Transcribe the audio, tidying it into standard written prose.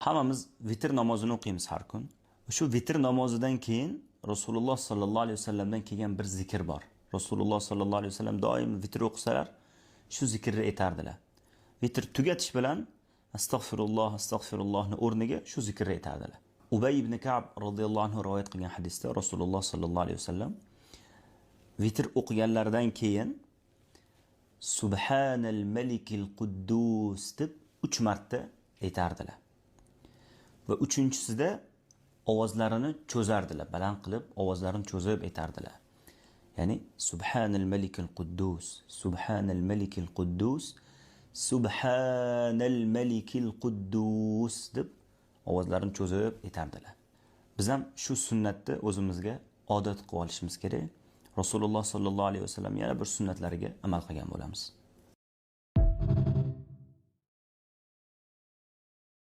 Hammamiz vitr namozini o'qiymiz har kun. Shu vitr namozidan keyin Rasululloh sallallohu alayhi vasallamdan kelgan bir zikr bor. Rasululloh sallallohu alayhi vasallam doim vitr o'qisalar, shu zikrni aytardilar. Vitr tugatish bilan astag'firulloh, astag'firullohni o'rniga shu zikrni aytardilar. Ubay ibn Ka'b radhiyallohu anhu rivoyat qilgan hadisda Rasululloh sallallohu alayhi vasallam vitr o'qiganlaridan keyin Subhanal malikil quddus deb 3 marta aytardilar. Va uchinchisida ovozlarini cho'zardilar, baland qilib ovozlarini cho'zib aytardilar. Ya'ni Subhanal malikil quddus, Subhanal malikil quddus, Subhanal malikil quddus deb ovozlarini cho'zib aytardilar. Biz ham shu sunnatni o'zimizga odat qilib olishimiz kerak. Rasululloh sallallohu alayhi vasallam yana bir sunnatlariga amal qilgan bo'lamiz.